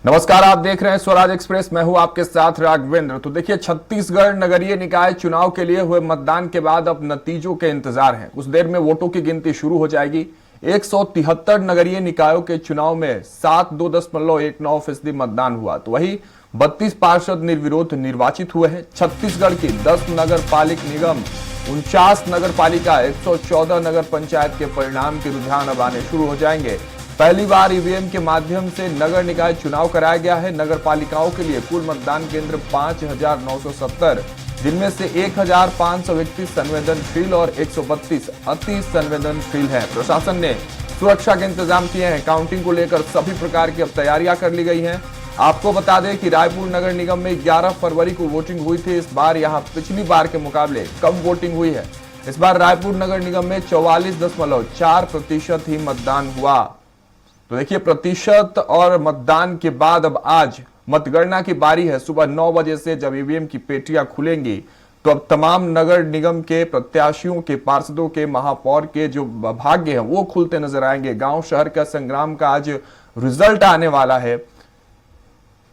नमस्कार, आप देख रहे हैं स्वराज एक्सप्रेस। मैं हूं आपके साथ राघवेंद्र। तो देखिए, छत्तीसगढ़ नगरीय निकाय चुनाव के लिए हुए मतदान के बाद अब नतीजों के इंतजार है। कुछ देर में वोटों की गिनती शुरू हो जाएगी। 173 नगरीय निकायों के चुनाव में 72.19% मतदान हुआ, तो वही 32 पार्षद निर्विरोध निर्वाचित हुए हैं। छत्तीसगढ़ की 10 नगर पालिक निगम, 49 नगर पालिका, 114 नगर पंचायत के परिणाम के रुझान अब आने शुरू हो जाएंगे। पहली बार ईवीएम के माध्यम से नगर निकाय चुनाव कराया गया है। नगर पालिकाओं के लिए कुल मतदान केंद्र 5,970, जिनमें से 1,531 संवेदनशील और 132 अति संवेदनशील हैं। प्रशासन ने सुरक्षा के इंतजाम किए हैं। काउंटिंग को लेकर सभी प्रकार की अब तैयारियां कर ली गई हैं। आपको बता दें कि रायपुर नगर निगम में 11 फरवरी को वोटिंग हुई थी। इस बार यहां पिछली बार के मुकाबले कम वोटिंग हुई है। इस बार रायपुर नगर निगम में 44.4% ही मतदान हुआ। तो देखिए, प्रतिशत और मतदान के बाद अब आज मतगणना की बारी है। सुबह 9 बजे से जब ईवीएम की पेटियां खुलेंगी तो अब तमाम नगर निगम के प्रत्याशियों के, पार्षदों के, महापौर के जो भाग्य हैं वो खुलते नजर आएंगे। गांव शहर का संग्राम का आज रिजल्ट आने वाला है।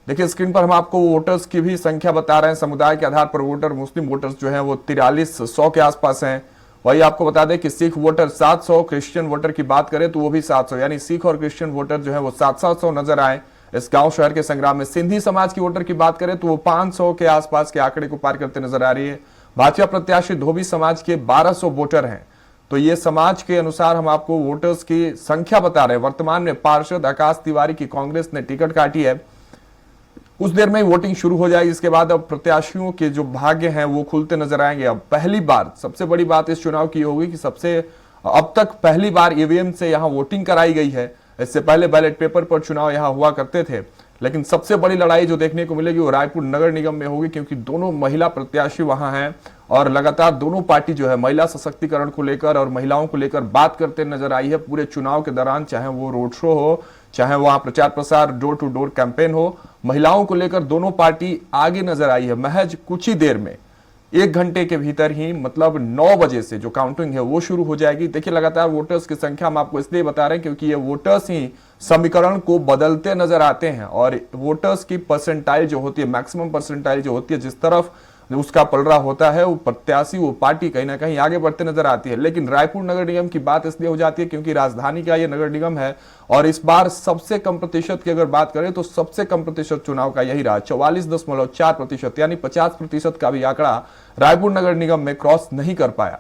देखिए, स्क्रीन पर हम आपको वोटर्स की भी संख्या बता रहे हैं। समुदाय के आधार पर वोटर, मुस्लिम वोटर्स जो हैं वो 4300 के आसपास हैं। वही आपको बता दें कि सिख वोटर 700, क्रिश्चियन वोटर की बात करें तो वो भी 700, यानी सिख और क्रिश्चियन वोटर जो है वो 700 नजर आए इस गांव शहर के संग्राम में। सिंधी समाज की वोटर की बात करें तो वो 500 के आसपास के आंकड़े को पार करते नजर आ रही है। भाजपा प्रत्याशी धोबी समाज के 1200 वोटर हैं। तो ये समाज के अनुसार हम आपको वोटर्स की संख्या बता रहे हैं। वर्तमान में पार्षद आकाश तिवारी की कांग्रेस ने टिकट काटी है। कुछ देर में वोटिंग शुरू हो जाएगी। इसके बाद अब प्रत्याशियों के जो भाग्य हैं वो खुलते नजर आएंगे। अब पहली बार सबसे बड़ी बात इस चुनाव की होगी कि अब तक पहली बार ईवीएम से यहां वोटिंग कराई गई है। इससे पहले बैलेट पेपर पर चुनाव यहां हुआ करते थे, लेकिन सबसे बड़ी लड़ाई जो देखने को मिलेगी वो रायपुर नगर निगम में होगी, क्योंकि दोनों महिला प्रत्याशी वहां हैं और लगातार दोनों पार्टी जो है महिला सशक्तिकरण को लेकर और महिलाओं को लेकर बात करते नजर आई है पूरे चुनाव के दौरान। चाहे वो रोड शो हो, चाहे वहां प्रचार प्रसार, डोर टू डोर कैंपेन हो, महिलाओं को लेकर दोनों पार्टी आगे नजर आई है। महज कुछ ही देर में, 1 घंटे के भीतर ही, मतलब 9 बजे से जो काउंटिंग है वो शुरू हो जाएगी। देखिए, लगातार वोटर्स की संख्या हम आपको इसलिए बता रहे हैं क्योंकि ये वोटर्स ही समीकरण को बदलते नजर आते हैं और वोटर्स की परसेंटाइल जो होती है, मैक्सिमम परसेंटाइल जो होती है, जिस तरफ उसका पलड़ा होता है, वो प्रत्याशी, वो पार्टी कहीं ना कहीं आगे बढ़ते नजर आती है। लेकिन रायपुर नगर निगम की बात इसलिए हो जाती है क्योंकि राजधानी का ये नगर निगम है और इस बार सबसे कम प्रतिशत की अगर बात करें तो सबसे कम प्रतिशत चुनाव का यही रहा, 44.4%, यानी 50% का भी आंकड़ा रायपुर नगर निगम में क्रॉस नहीं कर पाया।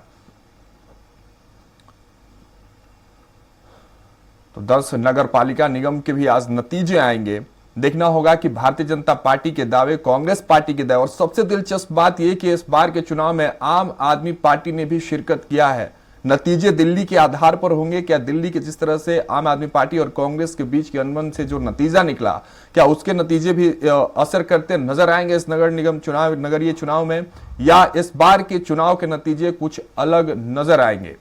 तो 10 नगर पालिका निगम के भी आज नतीजे आएंगे। देखना होगा कि भारतीय जनता पार्टी के दावे, कांग्रेस पार्टी के दावे, और सबसे दिलचस्प बात यह कि इस बार के चुनाव में आम आदमी पार्टी ने भी शिरकत किया है। नतीजे दिल्ली के आधार पर होंगे। क्या दिल्ली के जिस तरह से आम आदमी पार्टी और कांग्रेस के बीच के अनबन से जो नतीजा निकला, क्या उसके नतीजे भी असर करते नजर आएंगे इस नगर निगम चुनाव, नगरीय चुनाव में, या इस बार के चुनाव के नतीजे कुछ अलग नजर आएंगे?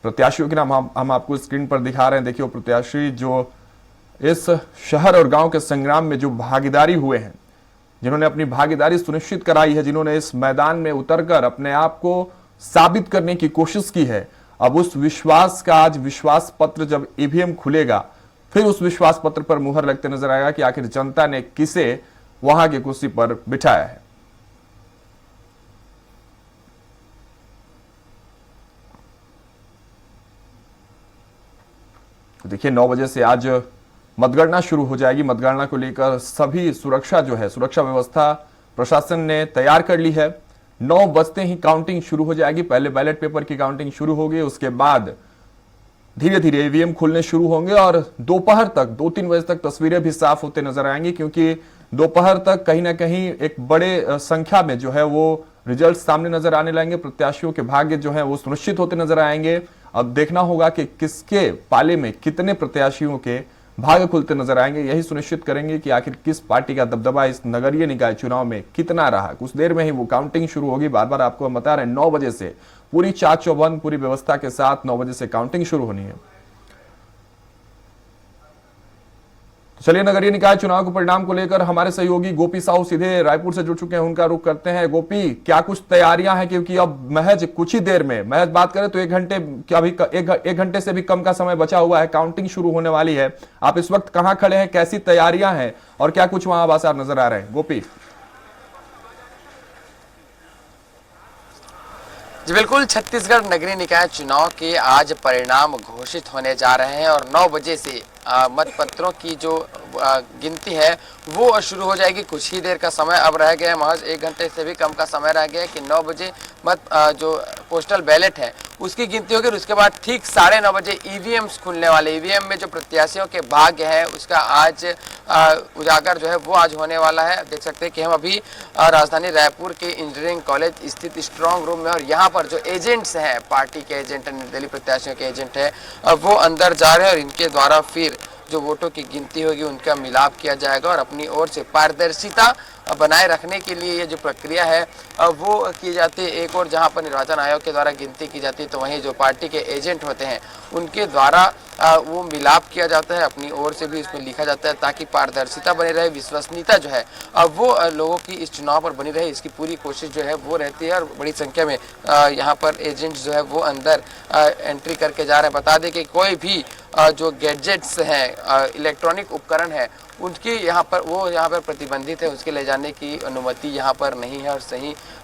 प्रत्याशियों के नाम हम आपको स्क्रीन पर दिखा रहे हैं। देखिए, वो प्रत्याशी जो इस शहर और गांव के संग्राम में जो भागीदारी हुए हैं, जिन्होंने अपनी भागीदारी सुनिश्चित कराई है, जिन्होंने इस मैदान में उतरकर अपने आप को साबित करने की कोशिश की है, अब उस विश्वास का आज विश्वास पत्र जब ईवीएम खुलेगा, फिर उस विश्वास पत्र पर मुहर लगते नजर आएगा कि आखिर जनता ने किसे वहां की कुर्सी पर बिठाया है। देखिए, 9 बजे से आज मतगणना शुरू हो जाएगी। मतगणना को लेकर सभी सुरक्षा जो है, सुरक्षा व्यवस्था प्रशासन ने तैयार कर ली है। 9 बजते ही काउंटिंग शुरू हो जाएगी। पहले बैलेट पेपर की काउंटिंग शुरू होगी, उसके बाद धीरे धीरे ईवीएम खुलने शुरू होंगे और दोपहर तक, 2-3 बजे तक तस्वीरें भी साफ होते नजर आएंगी, क्योंकि दोपहर तक कहीं ना कहीं एक बड़े संख्या में जो है वो रिजल्ट सामने नजर आने लगेंगे। प्रत्याशियों के भाग्य जो है वो सुनिश्चित होते नजर आएंगे। अब देखना होगा कि किसके पाले में कितने प्रत्याशियों के भाग्य खुलते नजर आएंगे। यही सुनिश्चित करेंगे कि आखिर किस पार्टी का दबदबा इस नगरीय निकाय चुनाव में कितना रहा। कुछ देर में ही वो काउंटिंग शुरू होगी। बार बार आपको हम बता रहे हैं, 9 बजे से पूरी चाक चौबंद, पूरी व्यवस्था के साथ 9 बजे से काउंटिंग शुरू होनी है। चलिए, नगरीय निकाय चुनाव के परिणाम को लेकर हमारे सहयोगी गोपी साहू सीधे रायपुर से जुड़ चुके हैं, उनका रुख करते हैं। गोपी, क्या कुछ तैयारियां हैं, क्योंकि अब महज कुछ ही देर में, महज बात करें तो 1 घंटे, क्या अभी एक घंटे से भी कम का समय बचा हुआ है, काउंटिंग शुरू होने वाली है। आप इस वक्त कहां खड़े हैं, कैसी तैयारियां हैं और क्या कुछ वहां आसार नजर आ रहे हैं? गोपी जी बिल्कुल, छत्तीसगढ़ नगरीय निकाय चुनाव के आज परिणाम घोषित होने जा रहे हैं और 9 बजे से मतपत्रों की जो गिनती है वो शुरू हो जाएगी। कुछ ही देर का समय अब रह गया है, महज 1 घंटे से भी कम का समय रह गया है कि 9 बजे जो पोस्टल बैलेट है उसकी गिनती होगी और उसके बाद ठीक 9:30 बजे ईवीएम्स खुलने वाले। ईवीएम में जो प्रत्याशियों के भाग्य है उसका आज उजागर जो है वो आज होने वाला है। देख सकते हैं कि हम अभी राजधानी रायपुर के इंजीनियरिंग कॉलेज स्थित स्ट्रांग रूम में, और यहाँ पर जो एजेंट्स हैं, पार्टी के एजेंट है, निर्दलीय प्रत्याशियों के एजेंट है, वो अंदर जा रहे हैं और इनके द्वारा फिर जो वोटों की गिनती होगी उनका मिलाप किया जाएगा और अपनी ओर से पारदर्शिता बनाए रखने के लिए ये जो प्रक्रिया है वो की जाती है। एक और जहां पर निर्वाचन आयोग के द्वारा गिनती की जाती है तो वहीं जो पार्टी के एजेंट होते हैं उनके द्वारा वो मिलाप किया जाता है, अपनी ओर से भी इसमें लिखा जाता है ताकि पारदर्शिता बनी रहे, विश्वसनीयता जो है वो लोगों की इस चुनाव पर बनी रहे, इसकी पूरी कोशिश जो है वो रहती है। और बड़ी संख्या में यहाँ पर एजेंट्स जो है वो अंदर एंट्री करके जा रहे हैं। बता दें कि कोई भी जो गैजेट्स हैं, इलेक्ट्रॉनिक उपकरण है, उनकी यहाँ पर प्रतिबंधित है, उसके ले जाने की अनुमति यहाँ पर नहीं है। और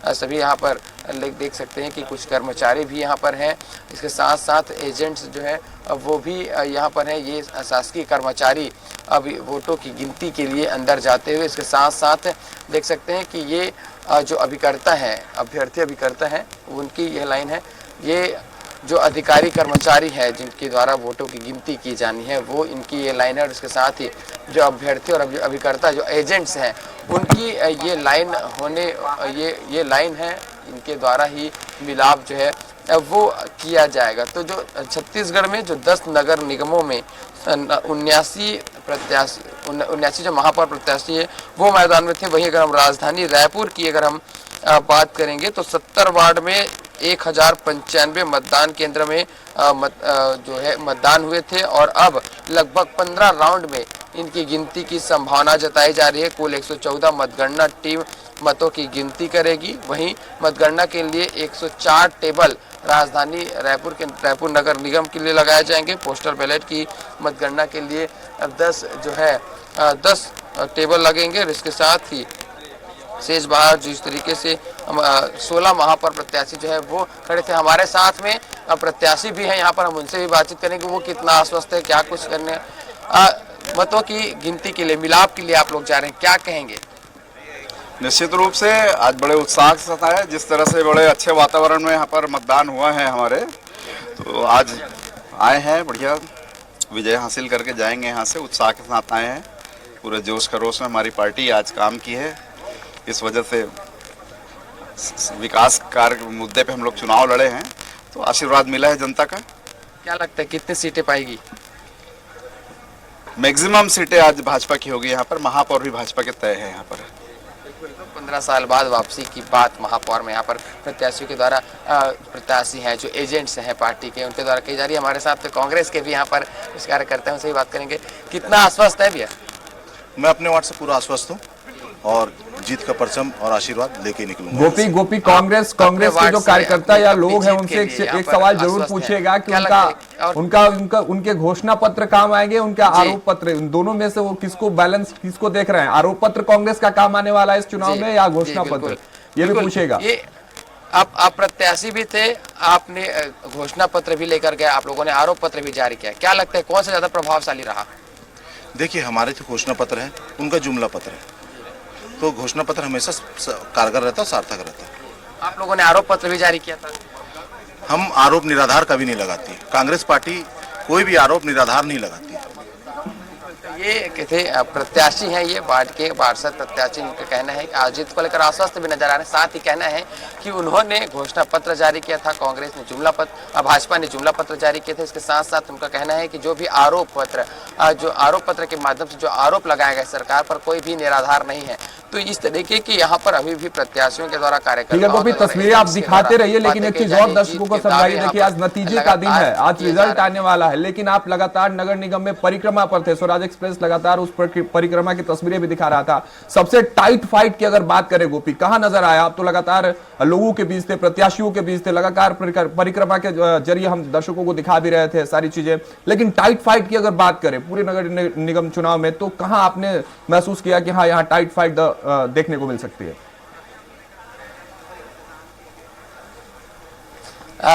सभी यहाँ पर देख सकते हैं कि कुछ कर्मचारी भी यहाँ पर हैं, इसके साथ साथ एजेंट्स जो है वो भी यहाँ पर हैं। ये शासकीय कर्मचारी अभी वोटों की गिनती के लिए अंदर जाते हुए, इसके साथ साथ देख सकते हैं कि ये जो अभिकर्ता है, अभ्यर्थी अभिकर्ता है, उनकी यह लाइन है। ये जो अधिकारी कर्मचारी है जिनके द्वारा वोटों की गिनती की जानी है वो इनकी ये लाइन है, और इसके साथ ही जो अभ्यर्थी और अभिकर्ता जो एजेंट्स हैं उनकी ये लाइन ये लाइन है, इनके द्वारा ही मिलाप जो है वो किया जाएगा। तो जो छत्तीसगढ़ में जो 10 नगर निगमों में 79 जो महापौर प्रत्याशी है वो मैदान में थे, वहीं अगर हम राजधानी रायपुर की अगर हम बात करेंगे तो 70 वार्ड में 1095 मतदान केंद्र में जो है मतदान हुए थे और अब लगभग 15 राउंड में इनकी गिनती की संभावना जताई जा रही है। कुल 114 मतगणना टीम मतों की गिनती करेगी। वहीं मतगणना के लिए 104 टेबल राजधानी रायपुर नगर निगम के लिए लगाए जाएंगे। पोस्टल बैलेट की मतगणना के लिए 10 टेबल लगेंगे और इसके साथ ही शेष बाहर जिस तरीके से 16 महापौर प्रत्याशी जो है वो खड़े थे। हमारे साथ में प्रत्याशी भी हैं, यहाँ पर हम उनसे भी बातचीत करेंगे वो कितना आश्वस्त है, क्या कुछ करने मतों की गिनती के लिए, मिलाप के लिए आप लोग जा रहे हैं, क्या कहेंगे? निश्चित रूप से आज बड़े उत्साह के साथ आए, जिस तरह से बड़े अच्छे वातावरण में यहाँ पर मतदान हुआ है हमारे, तो आज आए हैं, बढ़िया विजय हासिल करके जाएंगे। यहाँ से उत्साह के साथ आए हैं, पूरे जोश खरोश में हमारी पार्टी आज काम की है। इस वजह से विकास कार्य मुद्दे पे हम लोग चुनाव लड़े हैं, तो आशीर्वाद मिला है जनता का। क्या लगता है कितनी सीटें पाएगी? मैक्सिमम सीटें आज भाजपा की होगी। यहाँ पर महापौर भी भाजपा के तय है। यहाँ पर 15 साल बाद वापसी की बात महापौर में यहाँ पर प्रत्याशियों के द्वारा प्रत्याशी हैं जो एजेंट्स हैं पार्टी के, उनके द्वारा की जा रही है। हमारे साथ कांग्रेस के भी यहाँ पर इस कार्य करते हैं, उनसे ही बात करेंगे। कितना आश्वस्त है भैया? मैं अपने वार्ड से पूरा आश्वस्त हूँ और जीत का परचम और आशीर्वाद लेके निकलूंगा। गोपी कांग्रेस के जो कार्यकर्ता या लोग हैं उनसे एक सवाल जरूर पूछेगा कि उनके घोषणा पत्र काम आएंगे, उनका आरोप पत्र, दोनों में से वो किसको देख रहे हैं? आरोप पत्र कांग्रेस का काम आने वाला है इस चुनाव में या घोषणा पत्र, ये भी पूछेगा। आप प्रत्याशी भी थे, आपने घोषणा पत्र भी लेकर गए, आप लोगों ने आरोप पत्र भी जारी किया, क्या लगता है कौन सा ज्यादा प्रभावशाली रहा? देखिए, हमारे जो घोषणा पत्र है उनका जुमला पत्र है, तो घोषणा पत्र हमेशा कारगर रहता है, सार्थक रहता है। आप लोगों ने आरोप पत्र भी जारी किया था। हम आरोप निराधार कभी नहीं लगाती, कांग्रेस पार्टी कोई भी आरोप निराधार नहीं लगाती। ये थे प्रत्याशी हैं, ये वार्ड के पार्षद प्रत्याशी, उनका कहना है आज जीत को लेकर आश्वस्त भी नजर आ रहे हैं। साथ ही कहना है कि उन्होंने घोषणा पत्र जारी किया था, कांग्रेस ने जुमला पत्र, भाजपा ने जुमला पत्र जारी किए थे। इसके साथ साथ उनका कहना है कि जो भी आरोप पत्र के माध्यम से जो आरोप लगाए गए सरकार पर, कोई भी निराधार नहीं है। तो इस तरीके की यहाँ पर अभी भी प्रत्याशियों के द्वारा कार्यक्रम तस्वीरें आप दिखाते रहिए, लेकिन एक चीज और दर्शकों को समझाइए, देखिए आज नतीजे का दिन है, आज रिजल्ट आने वाला है, लेकिन आप लगातार नगर निगम में परिक्रमा पर थे। स्वराज एक्सप्रेस एक्सप्रेस लगातार उस परिक्रमा की तस्वीरें भी दिखा रहा था। सबसे टाइट फाइट की अगर बात करें गोपी, कहां नजर आया? आप तो लगातार लोगों के बीच थे, प्रत्याशियों के बीच थे, लगातार परिक्रमा के जरिए हम दर्शकों को दिखा भी रहे थे सारी चीजें, लेकिन टाइट फाइट की अगर बात करें पूरे नगर निगम चुनाव में, तो कहां आपने महसूस किया कि हाँ, यहां टाइट फाइट देखने को मिल सकती है?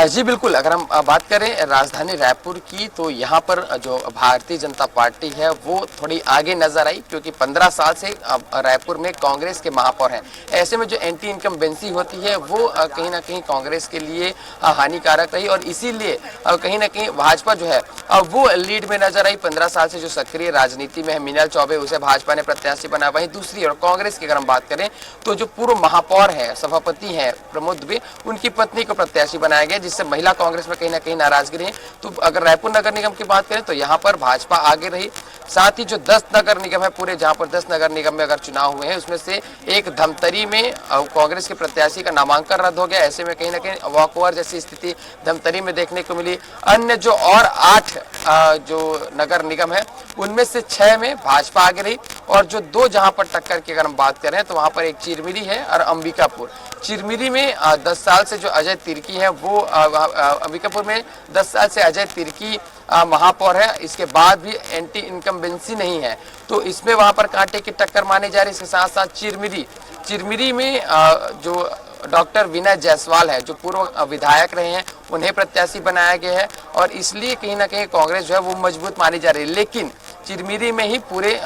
जी बिल्कुल, अगर हम बात करें राजधानी रायपुर की, तो यहाँ पर जो भारतीय जनता पार्टी है वो थोड़ी आगे नजर आई, क्योंकि 15 साल से रायपुर में कांग्रेस के महापौर हैं। ऐसे में जो एंटी इनकम्बेंसी होती है वो कहीं ना कहीं कांग्रेस के लिए हानिकारक रही, और इसीलिए कहीं ना कहीं भाजपा जो है वो लीड में नजर आई। 15 साल से जो सक्रिय राजनीति में है मीनल चौबे, उसे भाजपा ने प्रत्याशी बनाया। वहीं दूसरी और कांग्रेस की अगर हम बात करें तो जो पूर्व महापौर है, सभापति है प्रमोद दुबे, उनकी पत्नी को प्रत्याशी बनाया गया, जिससे महिला कांग्रेस में कहीं ना कहीं नाराजगी रही। तो अगर रायपुर नगर निगम की बात करें तो यहाँ पर भाजपा आगे रही। साथ ही जो 10 नगर निगम है पूरे, जहाँ पर 10 नगर निगम में अगर चुनाव हुए हैं, उसमें से एक धमतरी में कांग्रेस के प्रत्याशी का नामांकन रद्द हो गया। ऐसे में कहीं ना कहीं वॉकओवर जैसी स्थिति धमतरी में देखने को मिली। अन्य जो और 8 जो नगर निगम है उनमें से 6 में भाजपा आगे रही, और जो 2 जहां पर टक्कर की अगर हम बात करें तो वहां पर एक चिरमिरी है और अंबिकापुर। चिरमिरी में 10 साल से जो अजय तिर्की है वो, अंबिकापुर में 10 साल से अजय तिर्की महापौर है, इसके बाद भी एंटी इनकम्बेंसी नहीं है, तो इसमें वहां पर कांटे की टक्कर मानी जा रही है। इसके साथ साथ चिरमिरी में जो डॉक्टर विनय जायसवाल है, जो पूर्व विधायक रहे हैं, उन्हें प्रत्याशी बनाया गया है, और इसलिए कहीं ना कहीं कांग्रेस जो है वो मजबूत मानी जा रही है। लेकिन चिरमिरी में ही पूरे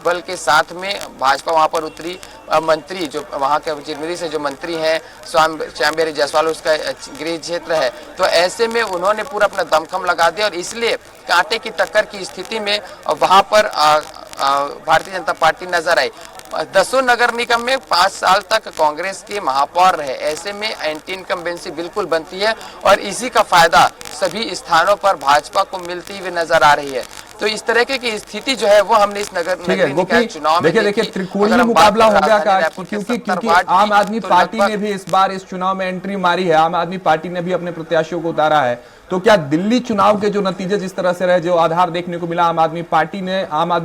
बल के साथ में भाजपा वहां पर उतरी। मंत्री जो वहां के चिरमिरी से जो मंत्री हैं श्यामबिहारी जायसवाल, उसका गृह क्षेत्र है, तो ऐसे में उन्होंने पूरा अपना दमखम लगा दिया, और इसलिए कांटे की टक्कर की स्थिति में वहां पर भारतीय जनता पार्टी नजर आई। 10 नगर निगम में 5 साल तक कांग्रेस के महापौर रहे, ऐसे में एंटी इनकम्बेंसी बिल्कुल बनती है, और इसी का फायदा सभी स्थानों पर भाजपा को मिलती हुई नजर आ रही है। तो इस तरह की स्थिति जो है वो हमने इस नगर निकाय चुनाव में देखिए त्रिकोणीय मुकाबला हो गया का, क्योंकि आम आदमी पार्टी ने भी इस बार इस चुनाव में एंट्री मारी है, आम आदमी पार्टी ने भी अपने प्रत्याशियों को उतारा है। तो क्या दिल्ली चुनाव के जो नतीजे जिस तरह से रहे, जो आधार देखने को मिला आम आदमी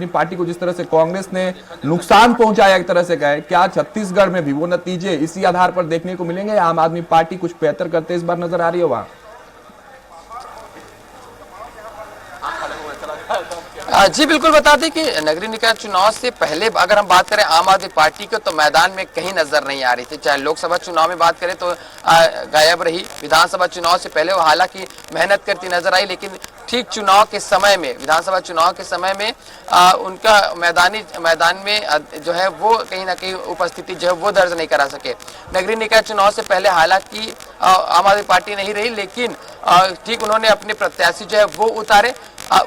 पार्टी को जिस तरह से कांग्रेस ने नुकसान पहुंचाया एक तरह से कहे, क्या छत्तीसगढ़ में भी वो नतीजे इसी आधार पर देखने को मिलेंगे, आम आदमी पार्टी कुछ बेहतर करते इस बार नजर आ रही है वहां? जी बिल्कुल, बता दें कि नगरीय निकाय चुनाव से पहले अगर हम बात करें आम आदमी पार्टी को, तो मैदान में कहीं नजर नहीं आ रही थी। चाहे लोकसभा चुनाव में बात करें तो गायब रही, विधानसभा चुनाव से पहले वो हालांकि मेहनत करती नजर आई, लेकिन ठीक चुनाव के समय में, विधानसभा चुनाव के समय में उनका मैदान में जो है वो कहीं ना कहीं उपस्थिति जो है वो दर्ज नहीं करा सके। नगरीय निकाय चुनाव से पहले हालांकि आम आदमी पार्टी नहीं रही, लेकिन ठीक उन्होंने अपने प्रत्याशी जो है वो उतारे।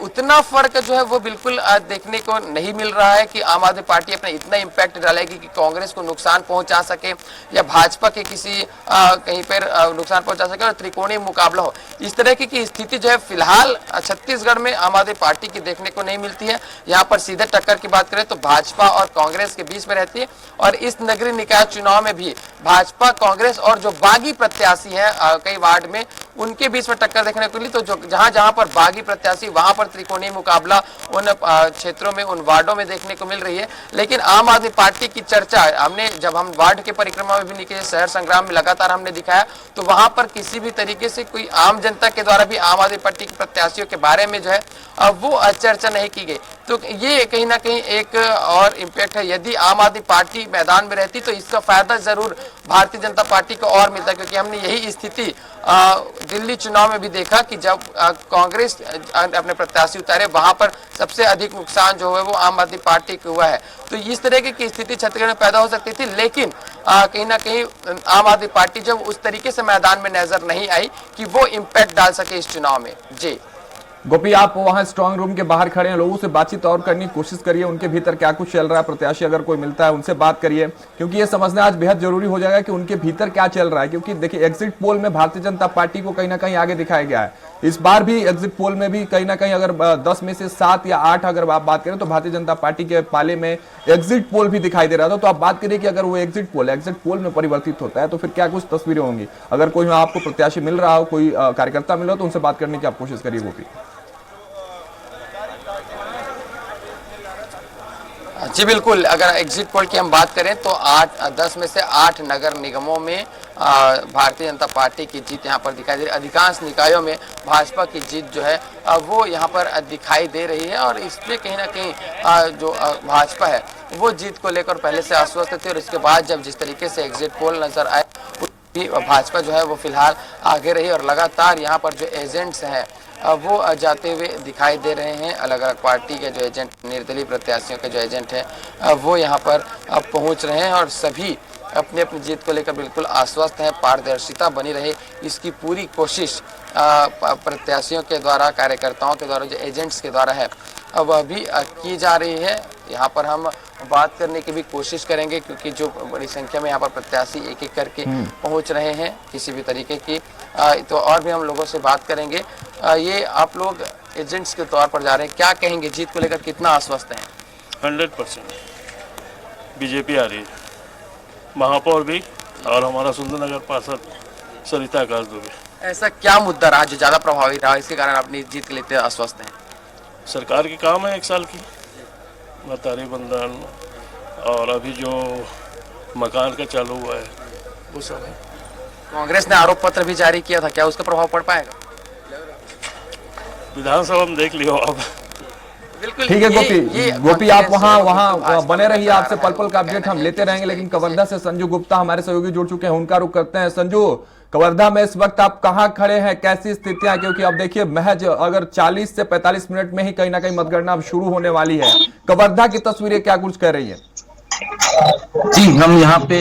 उतना फर्क जो है वो बिल्कुल देखने को नहीं मिल रहा है कि आम आदमी पार्टी अपना इतना इम्पैक्ट डालेगी कि कांग्रेस को नुकसान पहुंचा सके, या भाजपा के किसी कहीं पर नुकसान पहुंचा सके और त्रिकोणीय मुकाबला हो। इस तरह की स्थिति जो है फिलहाल छत्तीसगढ़ में आम आदमी पार्टी की देखने को नहीं मिलती है। यहाँ पर सीधे टक्कर की बात करें तो भाजपा और कांग्रेस के बीच में रहती है, और इस नगरीय निकाय चुनाव में भी भाजपा, कांग्रेस और जो बागी प्रत्याशी हैं कई वार्ड में, उनके बीच में टक्कर देखने को मिली। तो जहां पर बागी प्रत्याशी, वहां पर त्रिकोणीय मुकाबला उन क्षेत्रों में, उन वार्डों में देखने को मिल रही है। लेकिन आम आदमी पार्टी की चर्चा हमने, जब हम वार्ड के परिक्रमा में भी निकले, शहर संग्राम में लगातार हमने दिखाया, तो वहां पर किसी भी तरीके से कोई आम जनता के द्वारा भी आम आदमी पार्टी के प्रत्याशियों के बारे में जो है वो चर्चा नहीं की गई। तो ये कहीं ना कहीं एक और इम्पैक्ट है। यदि आम आदमी पार्टी मैदान में रहती तो इसका फायदा जरूर भारतीय जनता पार्टी को और मिलता, क्योंकि हमने यही स्थिति दिल्ली चुनाव में भी देखा कि जब कांग्रेस अपने प्रत्याशी उतारे, वहां पर सबसे अधिक नुकसान जो है वो आम आदमी पार्टी को हुआ है। तो इस तरह की स्थिति छत्तीसगढ़ में पैदा हो सकती थी, लेकिन कहीं ना कहीं आम आदमी पार्टी जब उस तरीके से मैदान में नजर नहीं आई कि वो इम्पैक्ट डाल सके इस चुनाव में। जी गोपी, आप वहां स्ट्रांग रूम के बाहर खड़े हैं, लोगों से बातचीत और करने की कोशिश करिए, उनके भीतर क्या कुछ चल रहा है, प्रत्याशी अगर कोई मिलता है उनसे बात करिए, क्योंकि ये समझना आज बेहद जरूरी हो जाएगा कि उनके भीतर क्या चल रहा है। क्योंकि देखिए एग्जिट पोल में भारतीय जनता पार्टी को कहीं ना कहीं आगे दिखाया गया है, इस बार भी एग्जिट पोल में भी कहीं ना कहीं अगर 10 में से 7 या 8 अगर आप बात करें तो भारतीय जनता पार्टी के पाले में एग्जिट पोल भी दिखाई दे रहा था। तो आप बात करिए कि अगर वो एग्जिट पोल में परिवर्तित होता है तो फिर क्या कुछ तस्वीरें होंगी। अगर कोई आपको प्रत्याशी मिल रहा हो, कोई कार्यकर्ता मिल रहा हो, तो उनसे बात करने की आप कोशिश करिए गोपी। जी बिल्कुल, अगर एग्जिट पोल की हम बात करें तो 10 में से 8 नगर निगमों में भारतीय जनता पार्टी की जीत यहाँ पर दिखाई दे रही है। अधिकांश निकायों में भाजपा की जीत जो है वो यहाँ पर दिखाई दे रही है और इसमें कहीं ना कहीं जो भाजपा है वो जीत को लेकर पहले से आश्वस्त थी और इसके बाद जब जिस तरीके से एग्जिट पोल नजर आए भाजपा जो है वो फिलहाल आगे रही और लगातार यहाँ पर जो एजेंट्स हैं वो जाते हुए दिखाई दे रहे हैं। अलग अलग पार्टी के जो एजेंट, निर्दलीय प्रत्याशियों के जो एजेंट हैं वो यहाँ पर पहुँच रहे हैं और सभी अपनी अपनी जीत को लेकर बिल्कुल आश्वस्त हैं। पारदर्शिता बनी रहे इसकी पूरी कोशिश प्रत्याशियों के द्वारा, कार्यकर्ताओं के द्वारा, जो एजेंट्स के द्वारा है वह भी की जा रही है। यहाँ पर हम बात करने की भी कोशिश करेंगे क्योंकि जो बड़ी संख्या में यहाँ पर प्रत्याशी एक एक करके पहुँच रहे हैं किसी भी तरीके की, तो और भी हम लोगों से बात करेंगे। ये आप लोग एजेंट्स के तौर पर जा रहे हैं, क्या कहेंगे, जीत को लेकर कितना आश्वस्त हैं? 100% बीजेपी आ रही है, महापौर भी और हमारा सुंदरनगर पार्षद सरिता आकाश दुबे। ऐसा क्या मुद्दा रहा जो ज्यादा प्रभावी रहा, इसके कारण अपनी जीत के लिए आश्वस्त हैं? सरकार के काम है 1 साल की, महतारी बंधन और अभी जो मकान का चालू हुआ है वो सब है। कांग्रेस ने आरोप पत्र भी जारी किया था, क्या उसका प्रभाव पड़ पाएगा? विधानसभा में देख लियो अब। बिल्कुल ठीक है गोपी आप वहां बने रहिए, आपसे पल पल का कहना अपडेट हम है लेते कि रहेंगे। लेकिन कवर्धा से संजू गुप्ता हमारे सहयोगी जुड़ चुके हैं, उनका रुख करते हैं। संजू, कवर्धा में इस वक्त आप कहां खड़े हैं, कैसी स्थितियां, क्योंकि अब देखिए महज अगर 40 से 45 मिनट में ही कहीं ना कहीं मतगणना अब शुरू होने वाली है। कवर्धा की तस्वीरें क्या कुछ कह रही है? जी, हम यहाँ पे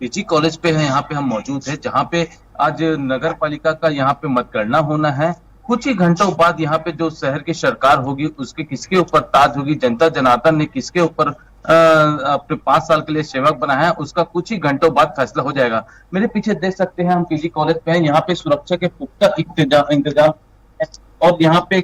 पीजी कॉलेज पे हैं, यहाँ पे हम मौजूद हैं, जहाँ पे आज नगर पालिका का यहाँ पे मतगणना होना है। कुछ ही घंटों बाद यहाँ पे जो शहर की सरकार होगी उसके किसके ऊपर ताज होगी, जनता जनार्दन ने किसके ऊपर अपने 5 साल के लिए सेवक बनाया है, उसका कुछ ही घंटों बाद फैसला हो जाएगा। मेरे पीछे देख सकते हैं हम पीजी कॉलेज पे हैं, यहाँ पे सुरक्षा के पुख्ता इंतजाम है और यहाँ पे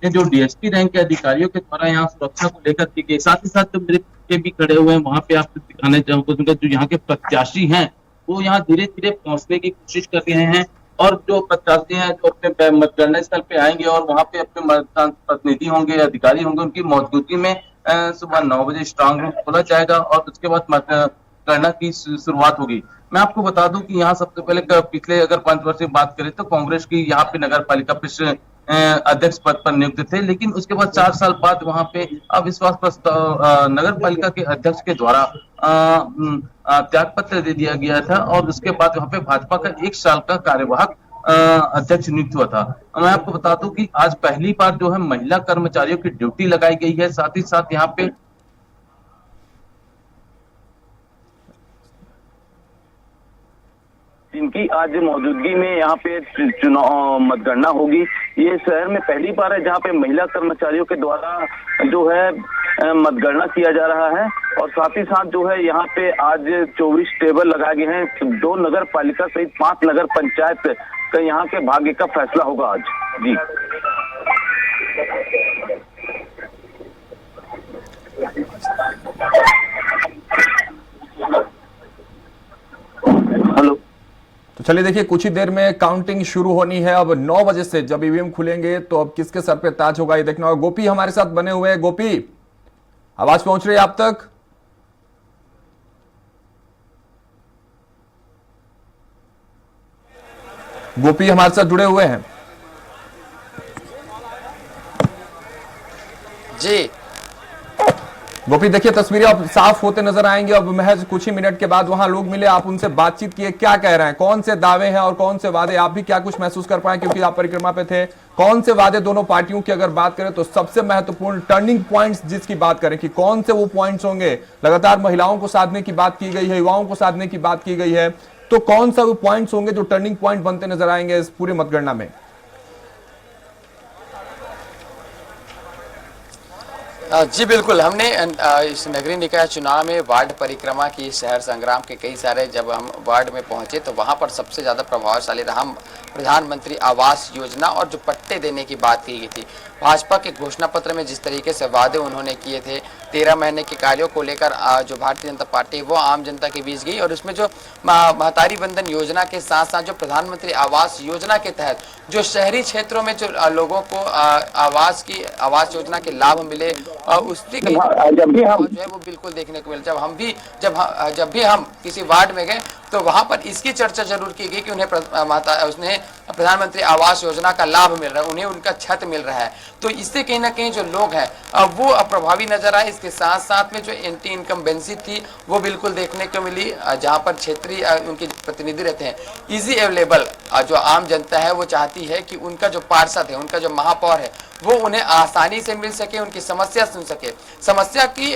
जो डीएसपी रैंक के अधिकारियों के द्वारा यहाँ सुरक्षा को लेकर की गई। साथ ही साथ जो मेरे पीछे भी खड़े हुए हैं वहां पे आपको दिखाने चाहूंगा, जो यहाँ के प्रत्याशी हैं वो यहाँ धीरे धीरे पहुंचने की कोशिश कर रहे हैं और जो प्रत्याशी हैं जो अपने मतगणना स्थल पे आएंगे और वहां पे अपने मतदान प्रतिनिधि होंगे, अधिकारी होंगे, उनकी मौजूदगी में सुबह 9 बजे स्ट्रांग रूम खोला जाएगा और उसके बाद मतगणना की शुरुआत होगी। मैं आपको बता दूं कि यहाँ सबसे पहले पिछले अगर 5 वर्ष की बात करें तो कांग्रेस की यहाँ पे नगर पालिका अध्यक्ष पद पर नियुक्त थे, लेकिन उसके बाद 4 साल बाद वहां पे अविश्वास प्रस्ताव नगर पालिका के अध्यक्ष के द्वारा त्याग पत्र दे दिया गया था और उसके बाद वहां पे भाजपा का 1 साल का कार्यवाहक अध्यक्ष नियुक्त हुआ था। मैं आपको बता दूं कि आज पहली बार जो है महिला कर्मचारियों की ड्यूटी लगाई गई है। साथ ही साथ यहाँ पे जिनकी आज मौजूदगी में यहाँ पे चुनाव मतगणना होगी। ये शहर में पहली बार है जहाँ पे महिला कर्मचारियों के द्वारा जो है मतगणना किया जा रहा है और साथ ही साथ जो है यहाँ पे आज 24 टेबल लगाए गए हैं। 2 नगर पालिका सहित 5 नगर पंचायत का यहाँ के भाग्य का फैसला होगा आज। जी हेलो। तो चलिए देखिए, कुछ ही देर में काउंटिंग शुरू होनी है। अब 9 बजे से जब ईवीएम खुलेंगे तो अब किसके सर पे ताज होगा ये देखना होगा। गोपी हमारे साथ बने हुए हैं। गोपी, आवाज पहुंच रही है आप तक? गोपी हमारे साथ जुड़े हुए हैं। जी गोपी, देखिए तस्वीरें अब साफ होते नजर आएंगे। अब महज कुछ ही मिनट के बाद वहां लोग मिले, आप उनसे बातचीत किए, क्या कह रहे हैं, कौन से दावे हैं और कौन से वादे, आप भी क्या कुछ महसूस कर पाए क्योंकि आप परिक्रमा पे थे? कौन से वादे दोनों पार्टियों की अगर बात करें तो सबसे महत्वपूर्ण टर्निंग पॉइंट्स जिसकी बात करें कि कौन से वो पॉइंट्स होंगे? लगातार महिलाओं को साधने की बात की गई है, युवाओं को साधने की बात की गई है, तो कौन सा वो पॉइंट्स होंगे जो टर्निंग पॉइंट बनते नजर आएंगे इस पूरी मतगणना में? जी बिल्कुल, हमने इस नगरीय निकाय चुनाव में वार्ड परिक्रमा की, शहर संग्राम के कई सारे, जब हम वार्ड में पहुंचे तो वहां पर सबसे ज्यादा प्रभावशाली रहा प्रधानमंत्री आवास योजना और जो पट्टे देने की बात की गई थी। भाजपा के घोषणा पत्र में जिस तरीके से वादे उन्होंने किए थे 13 महीने के कार्यों को लेकर, जो भारतीय जनता पार्टी वो आम जनता के बीच गई और उसमें जो महतारी बंधन योजना के साथ साथ जो प्रधानमंत्री आवास योजना के तहत जो शहरी क्षेत्रों में जो लोगों को आवास योजना के लाभ मिले उससे कहीं जब भी हम जो है वो बिल्कुल देखने को मिला। जब भी हम किसी वार्ड में गए तो वहां पर इसकी चर्चा जरूर की गई कि उन्हें प्रधानमंत्री आवास योजना का लाभ मिल रहा है, उन्हें उनका छत मिल रहा है। तो इससे कहीं ना कहीं जो लोग हैं वो प्रभावी नजर आए। इसके साथ साथ में जो एंटी इनकम्बेंसी थी वो बिल्कुल देखने को मिली, जहां पर क्षेत्रीय उनके प्रतिनिधि रहते हैं इजी अवेलेबल। जो आम जनता है वो चाहती है कि उनका जो पार्षद है, उनका जो महापौर है, वो उन्हें आसानी से मिल सके, उनकी समस्या सुन सके। समस्या की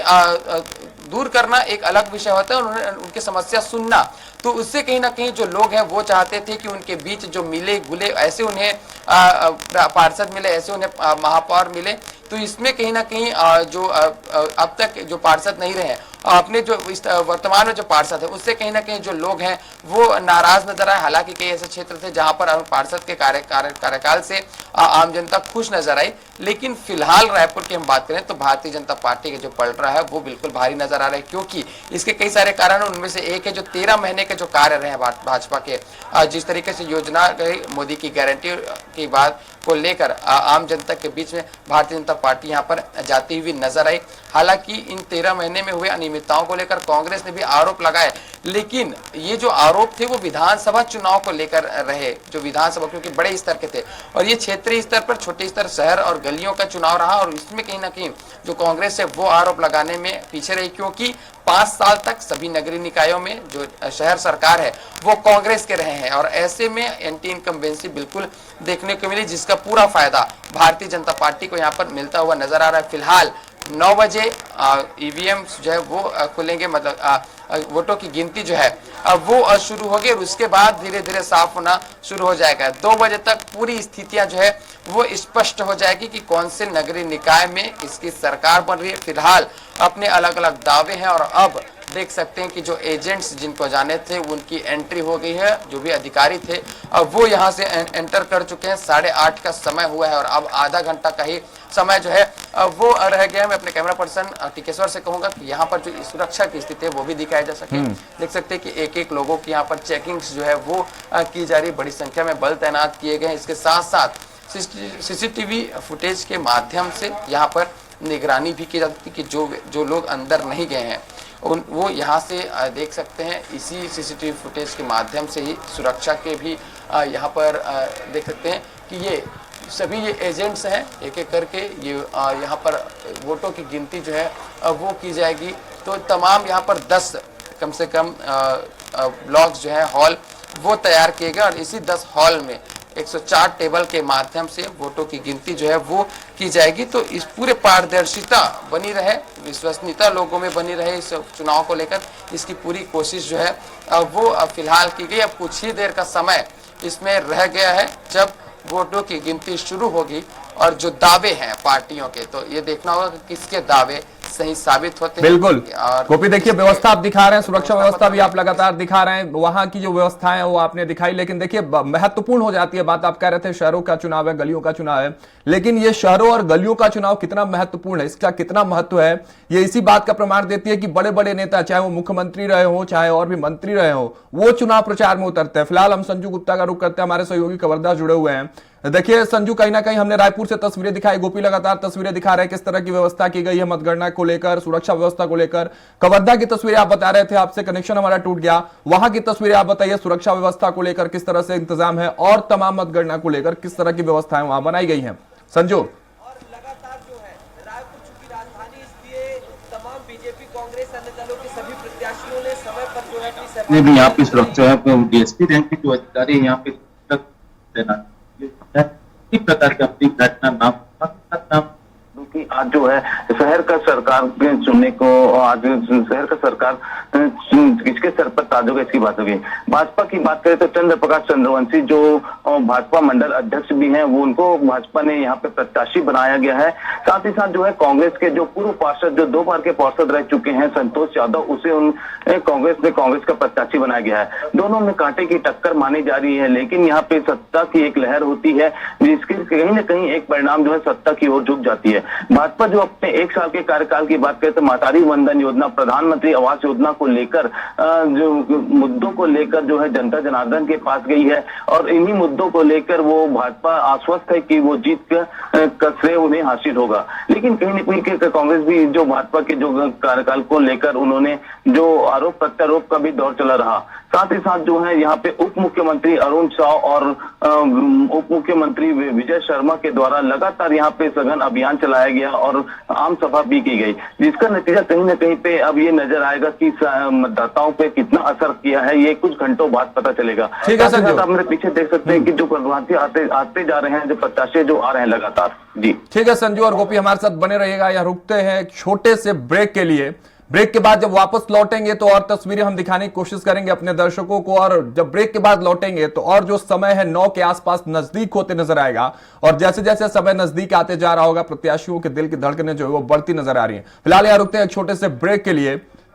दूर करना एक अलग विषय होता है और उनकी समस्या सुनना, तो उससे कहीं ना कहीं जो लोग हैं वो चाहते थे कि उनके बीच जो मिले गुले ऐसे उन्हें पार्षद मिले, ऐसे उन्हें महापौर मिले। तो इसमें कहीं ना कहीं जो अब तक जो पार्षद नहीं रहे, अपने जो वर्तमान में जो पार्षद है उससे कहीं ना कहीं जो लोग हैं वो नाराज नजर आए। हालांकि कई ऐसे क्षेत्र थे जहां पर पार्षद के कार्यकाल से आम जनता खुश नजर आई, लेकिन फिलहाल रायपुर की हम बात करें तो भारतीय जनता पार्टी का जो पलट रहा है वो बिल्कुल भारी नजर आ रहा है, क्योंकि इसके कई सारे कारण हैं। उनमें से एक है जो 13 महीने के जो कार्य रहे हैं भाजपा के, जिस तरीके से योजना गई, मोदी की गारंटी की बात को लेकर आम जनता के बीच में भारतीय जनता पार्टी यहां पर जाती हुई नजर आई। हालांकि इन 13 महीने में हुए अनियमितताओं को लेकर कांग्रेस ने भी आरोप लगाए, लेकिन ये जो आरोप थे वो विधानसभा चुनाव को लेकर रहे, जो विधानसभा क्योंकि बड़े स्तर के थे, और ये क्षेत्रीय स्तर पर छोटे स्तर शहर और गलियों का चुनाव रहा। और इसमें कहीं ना कहीं जो कांग्रेस है वो आरोप लगाने में पीछे रही, क्योंकि 5 साल तक सभी नगरीय निकायों में जो शहर सरकार है वो कांग्रेस के रहे हैं, और ऐसे में एंटी इनकम्बेंसी बिल्कुल देखने को मिली, जिसका पूरा फायदा भारतीय जनता पार्टी को यहाँ पर मिलता हुआ नजर आ रहा है। फिलहाल 9 बजे ईवीएम जो है वो खुलेंगे, मतलब वोटों की गिनती जो है वो शुरू होगी, और उसके बाद धीरे धीरे साफ होना शुरू हो जाएगा। 2 बजे तक पूरी स्थितियां जो है वो स्पष्ट हो जाएगी कि कौन से नगरीय निकाय में किसकी सरकार बन रही है। फिलहाल अपने अलग अलग दावे हैं, और अब देख सकते हैं कि जो एजेंट्स जिनको जाने थे उनकी एंट्री हो गई है। जो भी अधिकारी थे अब वो यहाँ से एंटर कर चुके हैं। 8:30 का समय हुआ है और अब आधा घंटा का ही समय जो है वो रह गया है। मैं अपने कैमरा पर्सन टिकेश्वर से कहूंगा कि यहाँ पर जो सुरक्षा की स्थिति है वो भी दिखाई जा सके। देख सकते हैं कि एक एक लोगों की यहाँ पर चेकिंग जो है वो की जा रही है, बड़ी संख्या में बल तैनात किए गए हैं। इसके साथ साथ सीसीटीवी फुटेज के माध्यम से यहाँ पर निगरानी भी की जाती है कि जो लोग अंदर नहीं गए हैं वो यहाँ से देख सकते हैं। इसी सीसीटीवी फुटेज के माध्यम से ही सुरक्षा के भी यहाँ पर देख सकते हैं कि ये सभी ये एजेंट्स हैं, एक एक करके ये यहाँ पर वोटों की गिनती जो है वो की जाएगी। तो तमाम यहाँ पर 10 कम से कम ब्लॉक्स जो है हॉल वो तैयार किए गए, और इसी 10 हॉल में 104 टेबल के माध्यम से वोटों की गिनती जो है वो की जाएगी। तो इस पूरे पारदर्शिता बनी रहे, विश्वसनीयता लोगों में बनी रहे इस चुनाव को लेकर, इसकी पूरी कोशिश जो है वो फिलहाल की गई। अब कुछ ही देर का समय इसमें रह गया है जब वोटों की गिनती शुरू होगी, और जो दावे हैं पार्टियों के, तो ये देखना होगा कि किसके दावे सही साबित होते हैं। बिल्कुल गोपी, देखिए व्यवस्था आप दिखा रहे हैं, सुरक्षा व्यवस्था भी आप लगातार दिखा रहे हैं, वहां की जो व्यवस्थाएं हैं वो आपने दिखाई, लेकिन देखिए महत्वपूर्ण हो जाती है बात। आप कह रहे थे शहरों का चुनाव है, गलियों का चुनाव है, लेकिन ये शहरों और गलियों का चुनाव कितना महत्वपूर्ण है, इसका कितना महत्व है, ये इसी बात का प्रमाण देती है कि बड़े बड़े नेता, चाहे वो मुख्यमंत्री रहे हो चाहे और भी मंत्री रहे हो, वो चुनाव प्रचार में उतरते हैं। फिलहाल हम संजू गुप्ता का रुख करते हैं, हमारे सहयोगी कवर्धा जुड़े हुए हैं। देखिए संजू, कहीं ना कहीं हमने रायपुर से तस्वीरें दिखाई, गोपी लगातार तस्वीरें दिखा रहे हैं किस तरह की व्यवस्था की गई है मतगणना को लेकर, सुरक्षा व्यवस्था को लेकर। कवर्धा की तस्वीरें आप बता रहे थे, आपसे कनेक्शन हमारा टूट गया, वहां की तस्वीरें आप बताइए, सुरक्षा व्यवस्था को लेकर किस तरह से इंतजाम है, और तमाम मतगणना को लेकर किस तरह की व्यवस्थाएं वहां बनाई गई है। संजू। लगातार जो है रायपुर चूंकि राजधानी, इसलिए तमाम बीजेपी कांग्रेस अन्य दलों के सभी प्रत्याशियों ने समय पर जो है अपनी भी यहाँ पे सुरक्षा डीएसपी रैंक के जो अधिकारी यहाँ पे तैनात किस प्रकार की अपनी घटना नाम कि आज जो है शहर का सरकार चुनने को, आज शहर का सरकार किसके सर पर ताज होगा इसकी बात होगी। भाजपा की बात करें तो चंद्र प्रकाश चंद्रवंशी जो भाजपा मंडल अध्यक्ष भी हैं, वो उनको भाजपा ने यहाँ पे प्रत्याशी बनाया गया है। साथ ही साथ जो है कांग्रेस के जो पूर्व पार्षद, जो 2 बार के पार्षद रह चुके हैं, संतोष यादव, उसे कांग्रेस का प्रत्याशी बनाया गया है। दोनों में कांटे की टक्कर मानी जा रही है, लेकिन यहाँ पे सत्ता की एक लहर होती है जिसकी कहीं न कहीं एक परिणाम जो है सत्ता की ओर झुक जाती है। भाजपा जो अपने 1 साल के कार्यकाल की बात करें तो मातारी वंदन योजना, प्रधानमंत्री आवास योजना को लेकर जो मुद्दों को लेकर जो है जनता जनार्दन के पास गई है, और इन्हीं मुद्दों को लेकर वो भाजपा आश्वस्त है कि वो जीत का श्रेय उन्हें हासिल होगा। होगा। लेकिन कहीं न कहीं कांग्रेस भी जो भाजपा के जो कार्यकाल को लेकर उन्होंने जो आरोप प्रत्यारोप का भी दौर चला रहा, साथ ही साथ जो है यहाँ पे उप मुख्यमंत्री अरुण साव और उप मुख्यमंत्री विजय शर्मा के द्वारा लगातार यहाँ पे सघन अभियान चलाया गया और आम सभा भी की गई, जिसका नतीजा कहीं न कहीं पे अब ये नजर आएगा कि मतदाताओं पे कितना असर किया है, ये कुछ घंटों बाद पता चलेगा। ठीक है संजू, आप मेरे पीछे देख सकते हैं कि जो प्रत्याशी आते जा रहे हैं, जो प्रत्याशी जो आ रहे हैं लगातार। जी ठीक है संजू और गोपी, हमारे साथ बने रहिएगा। यहाँ रुकते हैं एक छोटे से ब्रेक के लिए। ब्रेक के बाद जब वापस लौटेंगे तो और तस्वीरें हम दिखाने की कोशिश करेंगे अपने दर्शकों को, और जब ब्रेक के बाद लौटेंगे तो और जो समय है 9 के आसपास नजदीक होते नजर आएगा, और जैसे जैसे समय नजदीक आते जा रहा होगा प्रत्याशियों के दिल की धड़कनें जो है वो बढ़ती नजर आ रही है। फिलहाल यहाँ रुकते हैं एक छोटे से ब्रेक के लिए।